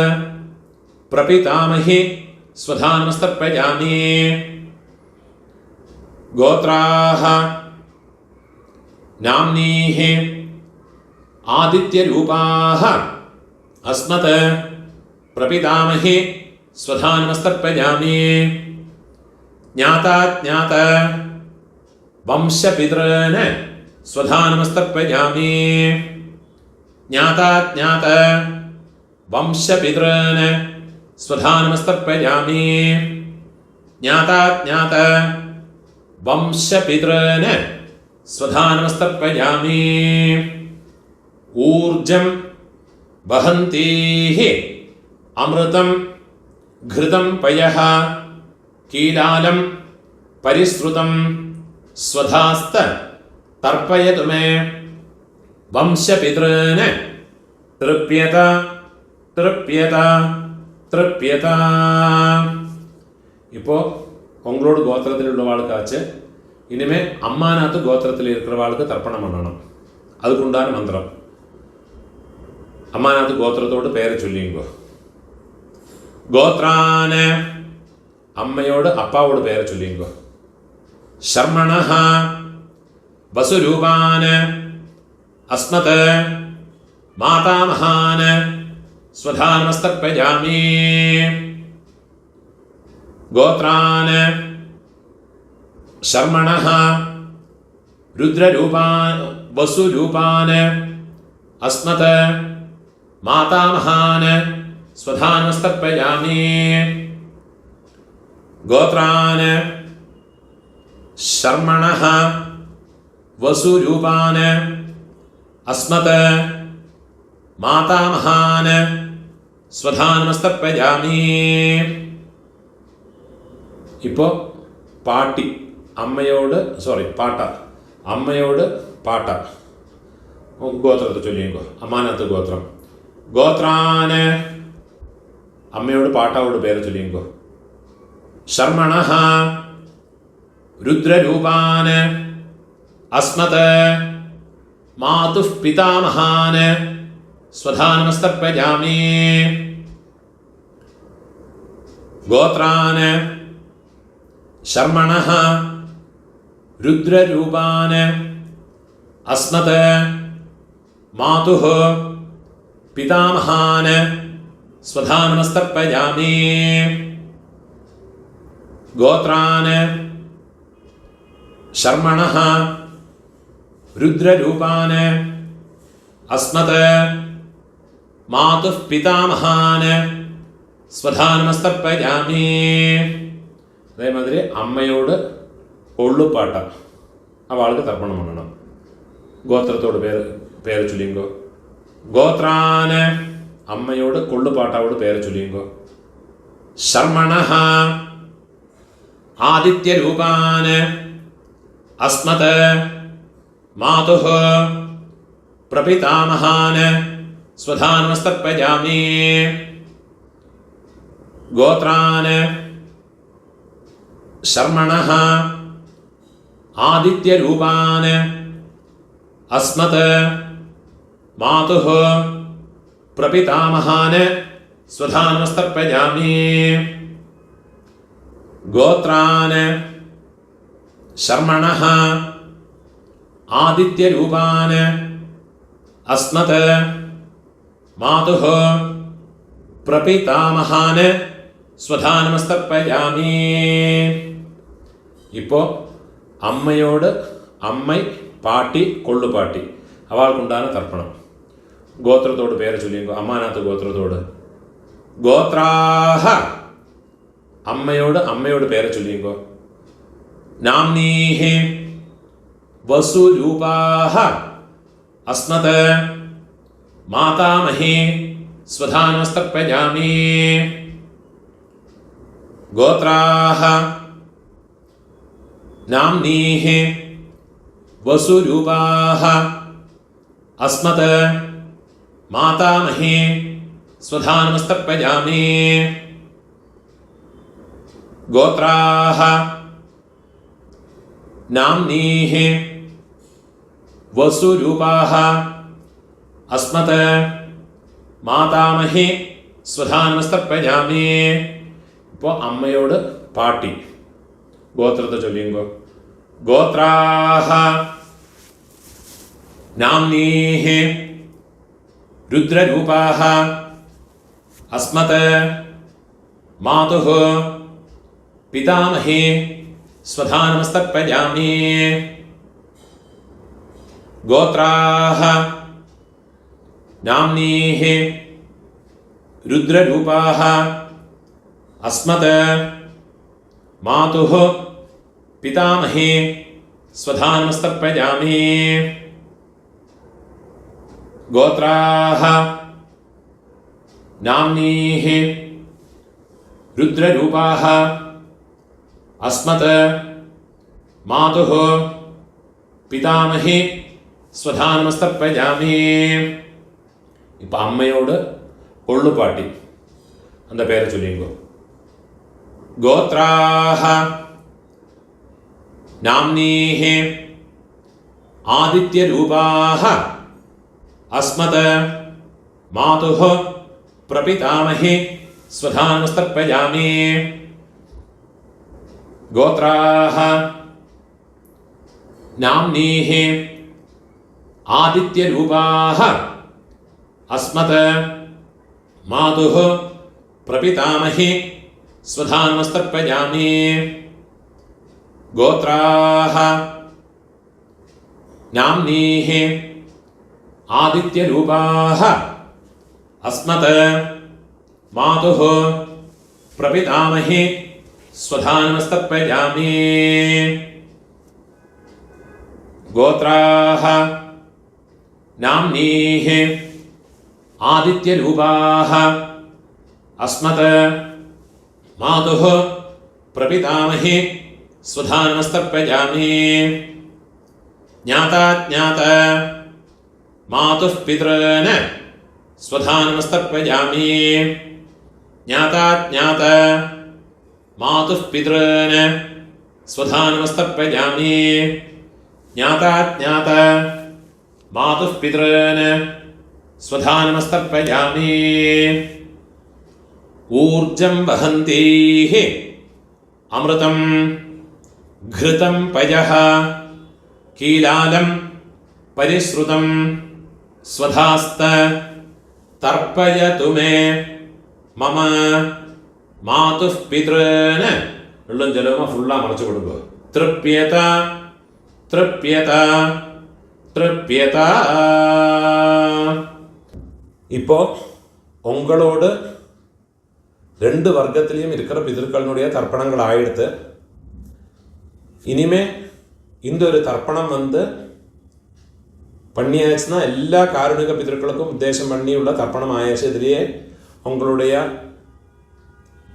പ്രപിതാമഹി സ്വധാനമസ്തർപ്പയാമി. ഗോത്രാഹ നാംനീഃ ആദിത്യരൂപാഹ അസ്മത് പ്രപിതാമഹി സ്വധാനമസ്തർപ്പയാമി. ജ്ഞാതാജ്ഞാത വംശപിതॄന് സ്വധാനമസ്തർപ്പയാമി. ജ്ഞാതാജ്ഞാത വംശപിതॄന് സ്വധാനമസ്തർപ്പയാമി. ജ്ഞാതാജ്ഞാത വംശപിതॄന് സ്വധാനമസ്തർപ്പയാമി. ഊർജം വഹന്തീഃ അമൃതം ഘൃതം പയഃ കീലാലം പരിശ്രുതം സ്വധാസ്ത തർപ്പയതു മേ. വംശപിതॄന് തൃപ്യത തൃപ്യത തൃപ്യത. ഇപ്പോൾ உங்களோட கோத்திரத்தில் உள்ளவாளுக்காச்சு இனிமே அம்மாநாத்து கோத்திரத்தில் இருக்கிறவாளுக்கு தர்ப்பணம் பண்ணணும். அதுக்குண்டான மந்திரம். അമ്മാനാത്ത് ഗോത്രത്തോട് പേര് ചൊല്ലിയുമ്പോ ഗോത്രാന് അമ്മയോട് അപ്പാവോട് പേര് ചൊല്ലിയുമ്പോ ശർമ്മണഃ വസുരൂപാന് അസ്മത് മാതാമഹാന് സ്വധാനമസ്തർപ്പയാമി. ഗോത്രാന് ശർമ്മണഃ രുദ്രരൂപാന് വസുരൂപാന് അസ്മത് മാതാമഹാന് സ്വധാനമസ്തർപ്പയാമി. ഗോത്രാന് ശർമ്മണഃ വസുരൂപാന് അസ്മത് മാതാമഹാന് സ്വധാനമസ്തർപ്പയാമി. ഇപ്പോൾ അമ്മയോട് പാട്ട ഗോത്രത്തെ ചൊല്ലിയോ. അമ്മാനത്ത് ഗോത്രം. ഗോത്രാന് അമ്മയോട് പാട്ടാവോട് പേര് ചൊല്ലിയോ. ശർമ്മണഃ രുദ്രരൂപാന് അസ്മത് മാതുഃ പിതാമഹാന് സ്വധാനമസ്തർപ്പയാമി. ഗോത്രാന് ശർമ്മണഃ രുദ്രരൂപാന് അസ്മത് മാതുഃ പിതാമഹാന് സ്വധാനമസ്തർപ്പയാമി. ഗോത്രാന് ശർമ്മണഃ രുദ്രരൂപാന് അസ്മത് മാതുഃ പിതാമഹാൻ സ്വധാ നമസ്തർപ്പയാമി. അതേമാതിരി അമ്മയോട് ഒള്ളുപ്പാട്ട അവൾക്ക് തർപ്പണം பண்ணണം. ഗോത്രത്തോട് പേര് ചൊല്ലിങ്കോ. ഗോത്രാന് അമ്മയോട് കൊള്ളുപാട്ടാവോട് പേര് ചൊല്ലിങ്കോ. ശർമ്മണഃ ആദിത്യരൂപാന് അസ്മത് മാതുഃ പ്രപിതാമഹാൻ സ്വധാ നമസ്തർപ്പയാമി. ഗോത്രാന് ശർമ്മണഃ ആദിത്യരൂപാന് അസ്മത് മാതുഃ പ്രപിതാമഹാൻ സ്വധാ നമസ്തർപ്പയാമി. ഗോത്രാന് ശർമ്മണഃ ആദിത്യരൂപാന് അസ്മത് മാതുഃ പ്രപിതാമഹാൻ സ്വധാ നമസ്തർപ്പയാമി. ഇപ്പോൾ അമ്മയോട് അമ്മ പാട്ടി കൊള്ളുപാട്ടി അവൾക്കുണ്ടാണ് തർപ്പണം. ഗോത്രത്തോട് പേര് ചൊല്ലിങ്കോ. അമ്മാനാത്ത് ഗോത്രത്തോട് ഗോത്രാഹ അമ്മയോട് പേര് ചൊല്ലിങ്കോ. നാംനീഹി വസുരൂപാഹ അസ്മത് മാതാമഹി സ്വധാ നമസ്തർപ്പയാമി. ഗോത്രാഹ നാംനീഹി വസുരൂപാഹ അസ്മത് മാതാമഹി സ്വധാ നമസ്തർപ്പയാമി. ഗോത്രാഹ നാംനീഹി വസുരൂപാഹ അസ്മത് മാതാമഹി സ്വധാ നമസ്തർപ്പയാമി. ഇപ്പോൾ അമ്മയോട് പാട്ടി ഗോത്രത്തെ ചൊല്ലിങ്കോ. ഗോത്രാഹ നാംനീഹി രുദ്രരൂപാഹ അസ്മത് മാതുഃ പിതാമഹി സ്വധാ നമസ്തർപ്പയാമി. ഗോത്രാഹ നാംനീഹി രുദ്രരൂപാഹ അസ്മത് മാതുഃ പിതാമഹി സ്വധാ നമസ്തർപ്പയാമി. ഗോത്രാഹ നാംനീഹി രുദ്രരൂപാഹ അസ്മത് മാതുഃ പിതാമഹി സ്വധാ നമസ്തർപ്പയാമി. ഇപ്പം അമ്മയോട് ഒള്ളുപാട്ടി அந்த പേര് ചൊല്ലിങ്കോ. ഗോത്രാഹ നാംനീഹി ആദിത്യരൂപാഹ അസ്മത് മാതുഃ പ്രപിതാമഹി സ്വധാ നമസ്തർപ്പയാമി. ഗോത്രാഹ നാംനീഹി ആദിത്യരൂപാഹ അസ്മത് മാതുഃ പ്രപിതാമഹി സ്വധാ നമസ്തർപ്പയാമി. ഗോത്രാഹ നാംനീഹി ആദിത്യരൂപാഹ അസ്മത് മാതുഃ പ്രപിതാമഹി സ്വധാ നമസ്തർപ്പയാമി. ഗോത്രാഹ നാംനീഹി ആദിത്യരൂപാഹ അസ്മത് മാതുഃ പ്രപിതാമഹി സ്വധാ നമസ്തർപ്പയാമി. ജ്ഞാതാജ്ഞാത മാതുഃ പിതॄന് സ്വധാ നമസ്തർപ്പയാമി. ജ്ഞാതാജ്ഞാത മാതുഃ പിതॄന് സ്വധാ നമസ്തർപ്പയാമി. ജ്ഞാതാജ്ഞാത മാതുഃ പിതॄന് സ്വധാ നമസ്തർപ്പയാമി. ഊർജം വഹന്തീഃ അമൃതം ഘൃതം പയഃ കീലാലം പരിശ്രുതം സ്വധാസ്ത തർപ്പയതു മേ മമ മാതുഃ പിതॄന് ഉള്ളും ജലവുമ ഫുള്ളാ മറച്ചു കൊടുക്കുക. തൃപ്യത തൃപ്യത തൃപ്യത. ഇപ്പോൾ உங்களோடு 2 வர்க்கத்திலையும் இருக்கிற பிதர்களுடைய தர்ப்பணங்களாயிடுத்து. இனிமே இந்த ஒரு தர்ப்பணம் பண்ணியாச்சுன்னா எல்லா காருணிக பிதர்களுக்கும் உத்தேசம் பண்ணியுள்ள தர்ப்பணம் ஆயாச்சு. இதுலேயே உங்களுடைய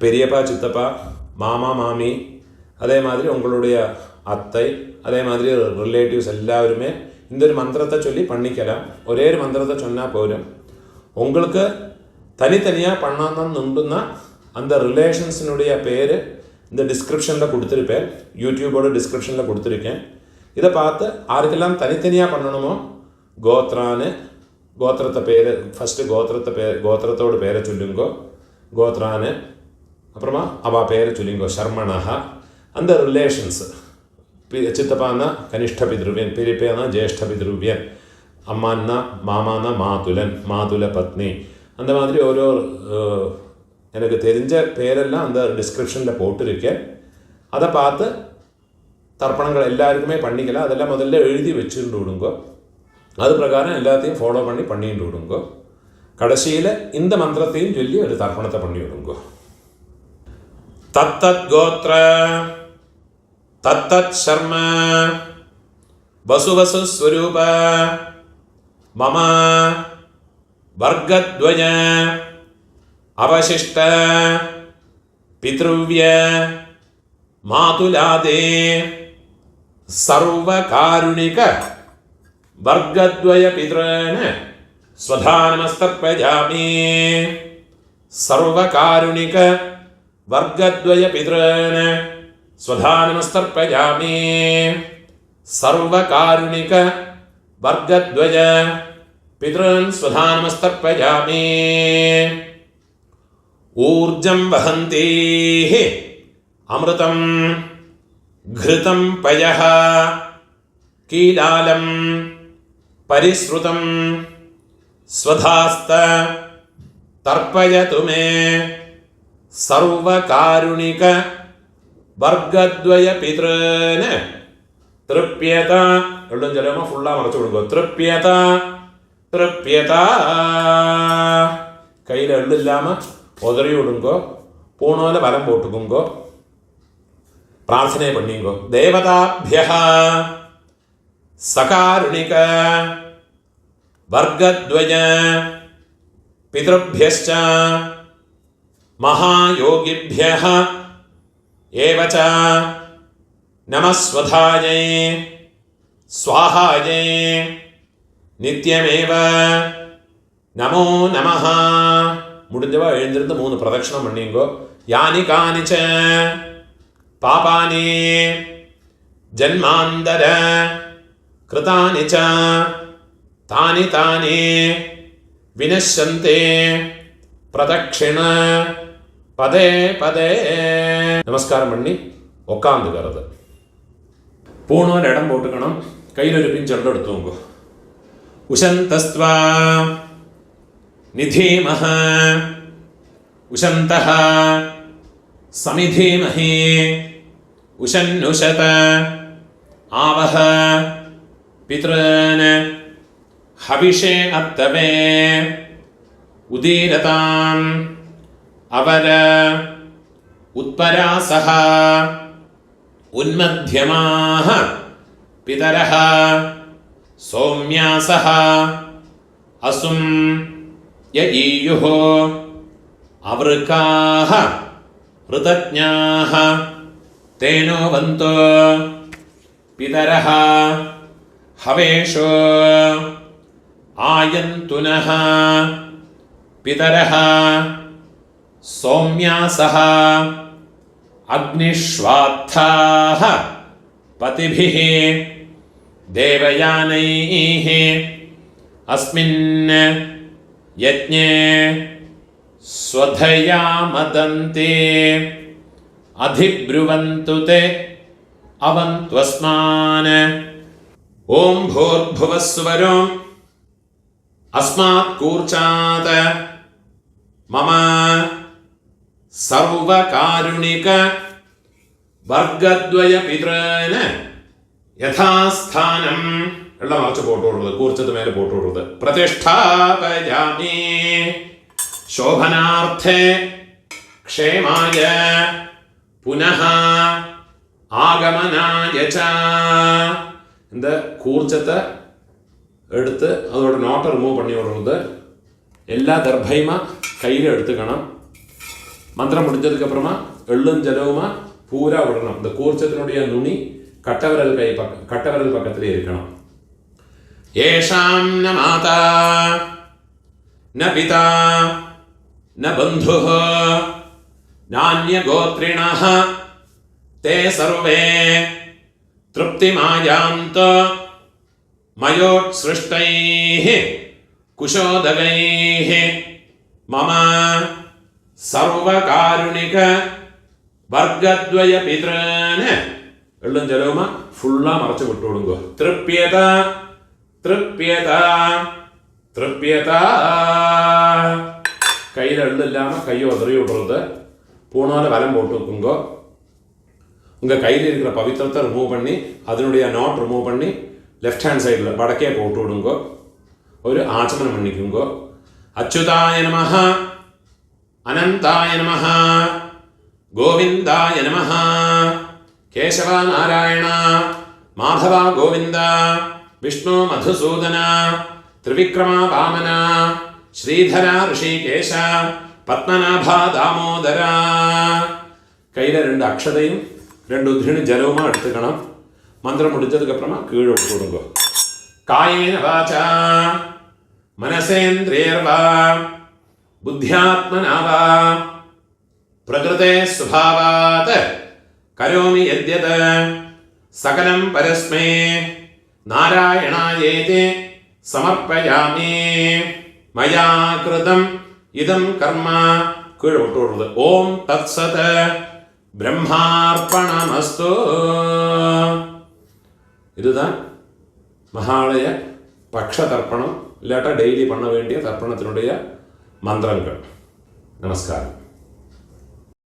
பெரியப்பா, சித்தப்பா, மாமா, மாமி, அதே மாதிரி உங்களுடைய அத்தை, அதே மாதிரி ரிலேட்டிவ்ஸ் எல்லாருமே இந்த ஒரு மந்திரத்தை சொல்லி பண்ணிக்கலாம். ஒரே ஒரு மந்திரத்தை சொன்னால் போரும். உங்களுக்கு தனித்தனியாக பண்ணணும்னா அந்த ரிலேஷன்ஸினுடைய பேர் இந்த டிஸ்கிரிப்ஷனில் கொடுத்துருப்பேன், யூடியூபோட டிஸ்கிரிப்ஷனில் கொடுத்துருக்கேன். இதை பார்த்து யாருக்கெல்லாம் தனித்தனியாக பண்ணணுமோ கோத்திரத்தை பேர் ஃபஸ்ட்டு கோத்திரத்தோட பேரை சொல்லுங்கோ. கோத்ரான்னு அப்புறமா அவள் பேரை சொல்லிங்கோ. சர்மணா அந்த ரிலேஷன்ஸ், சித்தப்பான்னா கனிஷ்ட பித்ருவியன், பெரியப்பேனா ஜேஷ்ட பித்ருவியன், அம்மான்னா மாமானா மாதுல பத்னி, அந்த மாதிரி ஓரோ எனக்கு தெரிஞ்ச பேரெல்லாம் அந்த டிஸ்கிரிப்ஷனில் போட்டிருக்கேன். அதை பார்த்து தர்ப்பணங்கள் எல்லாருக்குமே பண்ணிக்கலாம். அதெல்லாம் முதல்ல எழுதி வச்சுட்டு விடுங்கோ. அது பிரகாரம் எல்லாத்தையும் ஃபாலோ பண்ணிட்டு விடுங்கோ. கடைசியில் இந்த மந்திரத்தையும் சொல்லி ஒரு தர்ப்பணத்தை பண்ணி விடுங்கோ. தத்தத் கோத்ர தத்தத் சர்ம வசுவசு ஸ்வரூப மம வர்க்கத்வய அவசிஷ்ட பித்ருவ்ய மாதுலாதே சர்வகாருணிக வர்க்கத்வய பித்ரேன ஸ்வதானமஸ்தர்ப்பயாமி. சர்வகாருணிக வர்க்கத்வய பித்ரேன ஸ்வதானமஸ்தர்ப்பயாமி. சர்வகாருணிக வர்க்கத்வய பித்ரன் ஸ்வதானமஸ்தர்ப்பயாமி. ஊர்ஜம் வஹந்தேஹ அமிர்தம் घृतं पयः कीलालं परिश्रुतं स्वधास्त तर्पयतु मे सर्वकारुणिक वर्गद्वय पितॄन् तृप्यता. எல்லாம் ஜலமா ஃபுல்லாக மறைச்சு விடுங்க. திருப்பியதா திருப்பியதா. கையில் எள்ளு இல்லாமல் உதறி விடுங்கோ. பூனோல வரம் போட்டுக்குங்கோ. பிரார்த்தனை பண்ணிங்கோ. தேவதாபியः சகாருணிக வர்க்கத்வய பித்ருभ्यश्च மகாயோகிभ्यः ஏவச்ச நமஸ்வதாயை ஸ்வாஹாயை நித்யமேவ நமோ நமஹ. முடிஞ்சவா எழுந்திருந்து 3 பிரதட்சணம் பண்ணிங்கோ. யானி கானிச்ச பாபானி ஜன்மாந்தர கிருதானி ச தானி தானி வினஷ்யந்தே பிரதட்சிண பதே பதே. நமஸ்காரம் பண்ணி உட்காந்துக்கிறது. பூணோர் இடம் போட்டுக்கணும். கையில் ஒரு பிஞ்செல்லாம் எடுத்துவோங்க. உஷந்தஸ்த்வா நிதீமஹ உஷந்தஹ சமிதீமஹி உஷன்னுஷத ஆவஹ பித்ரன் ஹவிஷே அத்தவே உதீரதாம் அவர உத்பராசஹ உன்மத்யமாஹ பிதரஹ சௌம்யாசஹ அசும் யஈயுः அவருக்காஹ ऋतज्ञाः तेनो वन्तो पितरः हवेषो आयन्तुनः पितरः सौम्यासः अग्निष्वात्थाः पतिभिः देवयानैः अस्मिन् यज्ञे स्वधया मदन्ते अधिब्रुवन्तु ते अवन्त्वस्मान्. ओं भूर्भुवस्वरो अस्मात् कूर्चात् मम सर्वकारुणिक वर्गद्वय पितॄन् यथास्थानं எல்லாம் மறைச்சு போட்டு விடுறது. கூர்ச்சத்து மேலே போட்டு விடுறது. பிரதிஷ்டாபயாமி ശോഭനാർത്ഥേ ക്ഷേമായ പുനഃ ആഗമനായ ച. இந்த கூர்ச்சத்தை எடுத்து அதோட நோட்டை ரிமூவ் பண்ணி விடுறது. எல்லா தர்பையுமா கையில் எடுத்துக்கணும். மந்திரம் முடிஞ்சதுக்கப்புறமா எள்ளும் ஜலவுமா பூரா விடணும். இந்த கூர்ச்சத்தினுடைய நுனி கட்டவிரல் பக்கத்திலே இருக்கணும். ஏஷாம் ந மாதா ந பிதா ந பந்துः நான்யகோத்ரிணः தே சர்வே திருப்திமாயாந்த மயோத்ஸ்ருஷ்டைः குஷோதகைः மம சர்வகாருணிக வர்க்கத்வய பித்ரான். எள்ளும் ஜலவுமா ஃபுல்லாக மறைச்சு விட்டு விடுங்க. திருப்பியத திருப்பியத திருப்பியத. கையில் எள்ளு இல்லாமல் கையை உதறி விடுறது. பூனால வலம் போட்டு வைக்குங்க. உங்கள் கையில் இருக்கிற பவித்திரத்தை ரிமூவ் பண்ணி அதனுடைய நாட் ரிமூவ் பண்ணி லெஃப்ட் ஹேண்ட் சைடில் வடக்கே போட்டு விடுங்க. ஒரு ஆச்சமனம் பண்ணிக்குங்க. அச்சுதாய நமஹ அனந்தாய நமஹ கோவிந்தாய நமஹ கேசவ நாராயண மாதவ கோவிந்த விஷ்ணு மதுசூதன திரிவிக்ரம வாமன ஸ்ரீதர ரிஷிகேஷ பத்மநாப தாமோதர. கையில் 2 அக்ஷதையும் 2 உத்ரிணி ஜலவுமா எடுத்துக்கணும். மந்திரம் முடிஞ்சதுக்கப்புறமா கீழே விட்டு விடுங்க. காயேன வாசா மனசேந்திரியர்வா புத்தியாத்மனா வா பிரகிருதே சுபாவாத் கரோமி யத்யத் சகலம் பரஸ்மை நாராயணாயேதி சமர்ப்பயாமி. மயா கிருதம் இதம் கர்ம கீழே விட்டு விடுறது. ஓம் தத் சத் பிரம்மார்ப்பணமஸ்து. இதுதான் மகாலய பக்ஷ தர்ப்பணம். இல்லாட்டா டெய்லி பண்ண வேண்டிய தர்ப்பணத்தினுடைய மந்திரங்கள். நமஸ்காரம்.